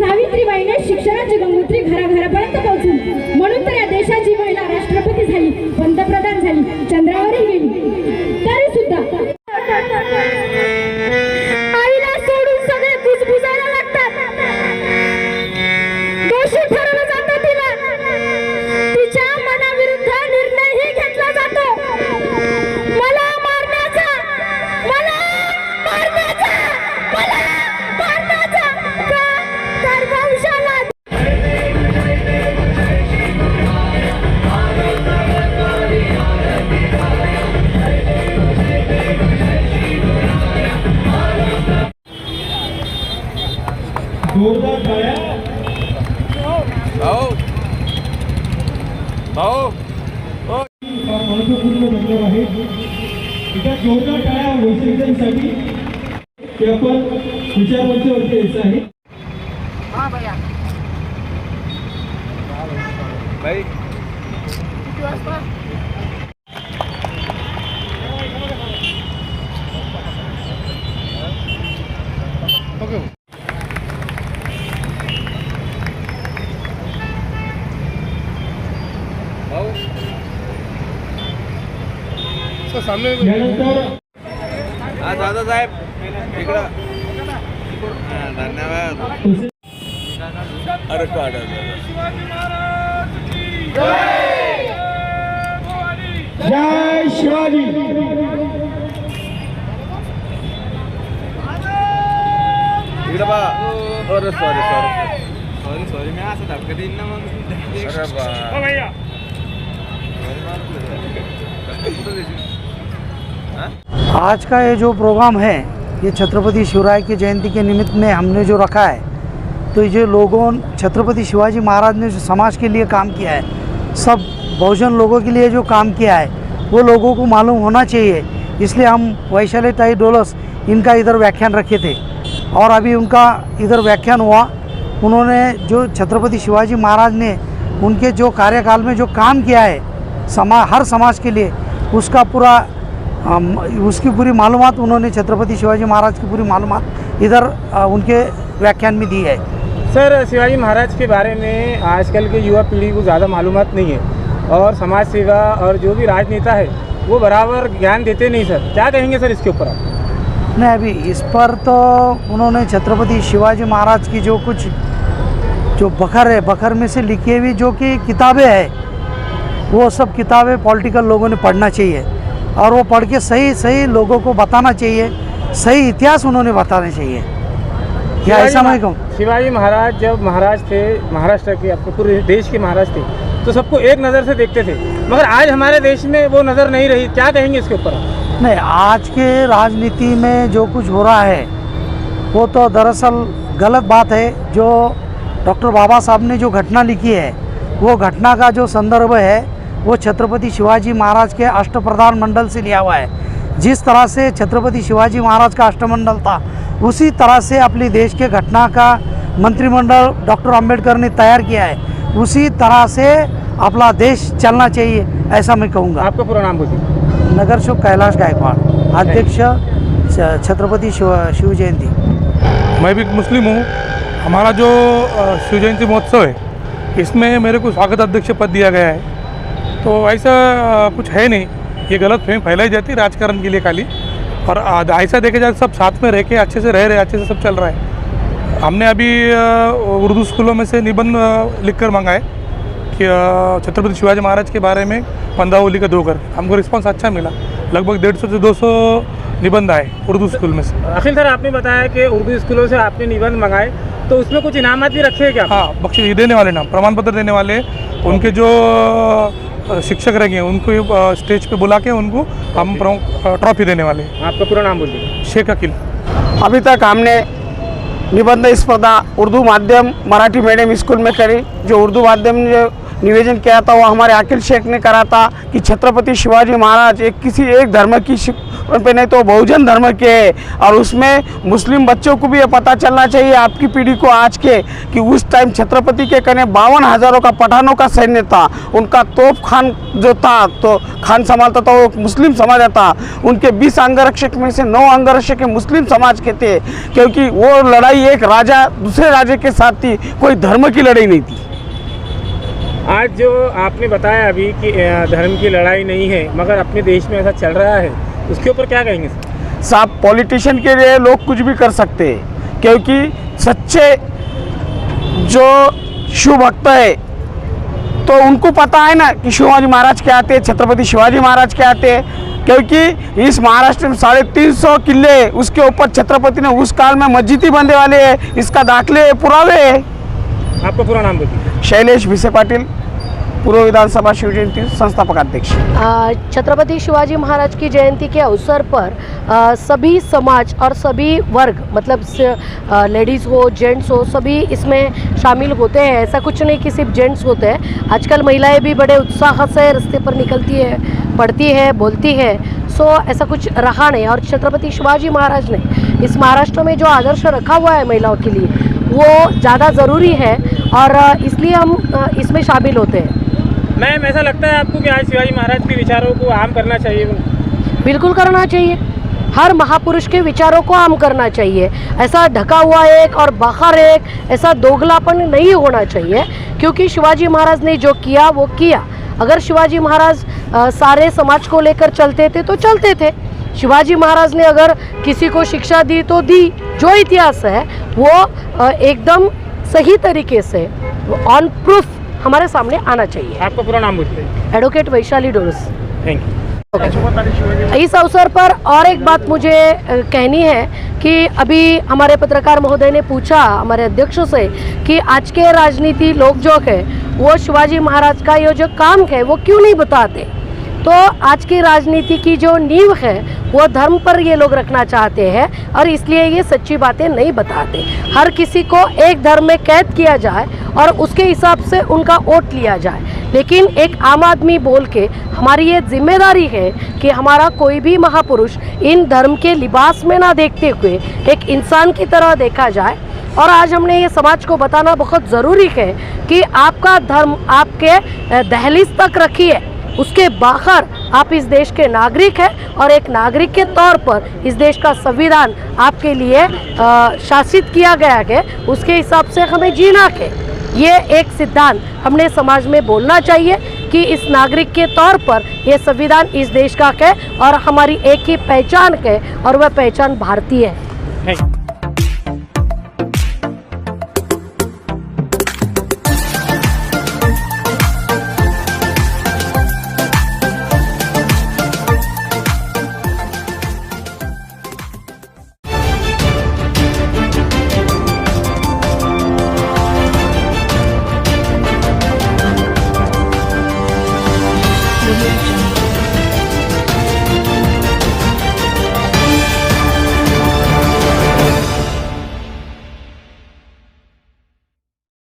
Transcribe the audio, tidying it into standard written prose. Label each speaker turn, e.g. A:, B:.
A: सावित्रीबाईने शिक्षणाची गंगोत्री घराघरापर्यंत पोहोचून म्हणून तर या देशाची महिला राष्ट्रपती झाली, पंतप्रधान झाली, चंद्रावरही गेली. तरी सुद्धा आईला सोडून सगळे बुजबुजायला लागतात. दोषी ठरवलं जातं तिला. तिच्या मनाविरुद्ध निर्णयही घेतला जातो. मला मारण्याचा का तर वंशाला
B: जोरदार टाळ्या. महत्वपूर्ण मंडळ आहे. एका जोरदार टाळ्या वैशिष्ट्यांसाठी ते आपण विचारमंचावरती यायचं आहे.
C: किती वाजता?
B: यानंतर
D: दादा साहेब इकडं धन्यवाद. अरे काढ
B: जय शिवाजी.
D: इकडं बा. अरे सॉरी मी असं धक्का देईन ना मग. अरे बा
E: आज का ये जो प्रोग्राम है ये छत्रपति शिवराय की जयंती के निमित्त में हमने जो रखा है, तो ये लोगों छत्रपति शिवाजी महाराज ने जो समाज के लिए काम किया है, सब बहुजन लोगों के लिए जो काम किया है वो लोगों को मालूम होना चाहिए. इसलिए हम वैशाली ताई डोलस इनका इधर व्याख्यान रखे थे और अभी उनका इधर व्याख्यान हुआ. उन्होंने जो छत्रपति शिवाजी महाराज ने उनके जो कार्यकाल में जो काम किया है हर समाज के लिए, उसका पूरा उसकी पूरी मालूमात उन्होंने छत्रपति शिवाजी महाराज की पूरी मालूमात इधर उनके व्याख्यान में दी है.
C: सर, शिवाजी महाराज के बारे में आजकल के युवा पीढ़ी को ज़्यादा मालूमात नहीं है और समाज सेवा और जो भी राजनेता है वो बराबर ज्ञान देते नहीं. सर, क्या कहेंगे सर इसके ऊपर आप?
E: नहीं, अभी इस पर तो उन्होंने छत्रपति शिवाजी महाराज की जो कुछ जो बखर में से लिखी हुई जो कि किताबें हैं, वो सब किताबें पॉलिटिकल लोगों ने पढ़ना चाहिए और वो पढ़ के सही लोगों को बताना चाहिए. सही इतिहास उन्होंने बताना चाहिए. क्या ऐसा मैं कहूँ?
C: शिवाजी महाराज जब महाराज थे, महाराष्ट्र के, आपके पूरे देश के महाराज थे, तो सबको एक नज़र से देखते थे, मगर आज हमारे देश में वो नज़र नहीं रही. क्या कहेंगे इसके ऊपर?
E: नहीं, आज के राजनीति में जो कुछ हो रहा है वो तो दरअसल गलत बात है. जो डॉक्टर बाबा साहब ने जो घटना लिखी है, वो घटना का जो संदर्भ है वो छत्रपति शिवाजी महाराज के अष्टप्रधान मंडल से लिया हुआ है. जिस तरह से छत्रपति शिवाजी महाराज का अष्टमंडल था, उसी तरह से अपने देश के घटना का मंत्रिमंडल डॉक्टर अंबेडकर ने तैयार किया है. उसी तरह से अपना देश चलना चाहिए, ऐसा मैं कहूँगा.
C: आपका पूरा नाम बोलिए.
E: नगर शुभ कैलाश गायकवाड़, अध्यक्ष छत्रपति शिव जयंती.
F: मैं भी मुस्लिम हूँ. हमारा जो शिव जयंती महोत्सव है, इसमें मेरे को स्वागत अध्यक्ष पद दिया गया है. तो ऐसा कुछ है नहीं, ये गलत फहमी फैलाई जाती है राजकारण के लिए खाली. और ऐसा देखे जाए सब साथ में रह के अच्छे से रह रहे, अच्छे से सब चल रहा है. हमने अभी उर्दू स्कूलों में से निबंध लिखकर मंगाए कि छत्रपति शिवाजी महाराज के बारे में 15 लिखकर दो कर. हमको रिस्पांस अच्छा मिला. लगभग 150 से 200 निबंध आए उर्दू स्कूल में से.
C: अखिल सर, आपने बताया कि उर्दू स्कूलों से आपने निबंध मंगाए, तो उसमें कुछ इनामत भी रखे हैं क्या?
F: हाँ, बख्शिश देने वाले ना, प्रमाण पत्र देने वाले, उनके जो शिक्षक रहेंगे उनको स्टेज पे बुला के उनको हम ट्रॉफी देने वाले.
C: आपका पूरा नाम बोलिए.
F: शेख अकील.
G: अभी तक हमने निबंध स्पर्धा उर्दू माध्यम मराठी मीडियम स्कूल में करी. जो उर्दू माध्यम ने जो निवेदन किया था वो हमारे अकील शेख ने करा था कि छत्रपति शिवाजी महाराज किसी एक धर्म की पे नहीं तो बहुजन धर्म के है। और उसमें मुस्लिम बच्चों को भी ये पता चलना चाहिए, आपकी पीढ़ी को आज के, कि उस टाइम छत्रपति के कने 52,000 का पठानों का सैन्य था। उनका तोप खान जो था, तो खान संभालता था, वो मुस्लिम समाज था। उनके 20 अंगरक्षक में से 9 अंगरक्षक मुस्लिम समाज के थे, क्योंकि वो लड़ाई एक राजा दूसरे राजा के साथ थी, कोई धर्म की लड़ाई नहीं थी।
C: आज जो आपने बताया अभी कि धर्म की लड़ाई नहीं है, मगर अपने देश में ऐसा चल रहा है, उसके ऊपर क्या कहेंगे सर?
G: साहब, पॉलिटिशियन के लिए लोग कुछ भी कर सकते हैं, क्योंकि सच्चे जो शिव भक्त है तो उनको पता है ना कि शिवाजी महाराज क्या आते हैं, छत्रपति शिवाजी महाराज क्या आते हैं। क्योंकि इस महाराष्ट्र में 350 किले, उसके ऊपर छत्रपति ने उस काल में मस्जिद ही बनने वाले हैं, इसका दाखले पुरावे है।
C: आपका पूरा नाम बोलिए।
G: शैलेश भिसे पाटिल, पूर्व विधानसभा शिव जयंती संस्थापक अध्यक्ष।
H: छत्रपति शिवाजी महाराज की जयंती के अवसर पर सभी समाज और सभी वर्ग, मतलब लेडीज़ हो, जेंट्स हो, सभी इसमें शामिल होते हैं। ऐसा कुछ नहीं कि सिर्फ जेंट्स होते हैं, आजकल महिलाएं भी बड़े उत्साह से रास्ते पर निकलती है, पढ़ती है, बोलती है। सो ऐसा कुछ रहा नहीं। और छत्रपति शिवाजी महाराज ने इस महाराष्ट्र में जो आदर्श रखा हुआ है महिलाओं के लिए, वो ज़्यादा ज़रूरी है और इसलिए हम इसमें शामिल होते हैं।
C: मैम, ऐसा लगता है आपको कि आज शिवाजी महाराज के विचारों को आम करना चाहिए?
H: बिल्कुल करना चाहिए, हर महापुरुष के विचारों को आम करना चाहिए। ऐसा ढका हुआ एक और बाहर एक, ऐसा दोगलापन नहीं होना चाहिए, क्योंकि शिवाजी महाराज ने जो किया वो किया। अगर शिवाजी महाराज सारे समाज को लेकर चलते थे तो चलते थे, शिवाजी महाराज ने अगर किसी को शिक्षा दी तो दी। जो इतिहास है वो एकदम सही तरीके से ऑन प्रूफ हमारे सामने आना चाहिए।
C: आपका पूरा नाम बोलिए।
H: Advocate Vaishali Doras.
C: Thank you.
H: इस अवसर पर और एक बात मुझे कहनी है कि अभी हमारे पत्रकार महोदय ने पूछा हमारे अध्यक्षों से कि आज के राजनीति लोग जो है वो शिवाजी महाराज का ये जो काम है वो क्यों नहीं बताते। तो आज की राजनीति की जो नींव है वो धर्म पर ये लोग रखना चाहते हैं और इसलिए ये सच्ची बातें नहीं बताते। हर किसी को एक धर्म में कैद किया जाए और उसके हिसाब से उनका वोट लिया जाए, लेकिन एक आम आदमी बोल के हमारी ये जिम्मेदारी है कि हमारा कोई भी महापुरुष इन धर्म के लिबास में ना देखते हुए एक इंसान की तरह देखा जाए। और आज हमने ये समाज को बताना बहुत ज़रूरी है कि आपका धर्म आपके दहलीज तक रखिए, उसके बाहर आप इस देश के नागरिक हैं और एक नागरिक के तौर पर इस देश का संविधान आपके लिए शासित किया गया है, उसके हिसाब से हमें जीना है। ये एक सिद्धांत हमने समाज में बोलना चाहिए कि इस नागरिक के तौर पर ये संविधान इस देश का है और हमारी एक ही पहचान है और वह पहचान भारतीय है।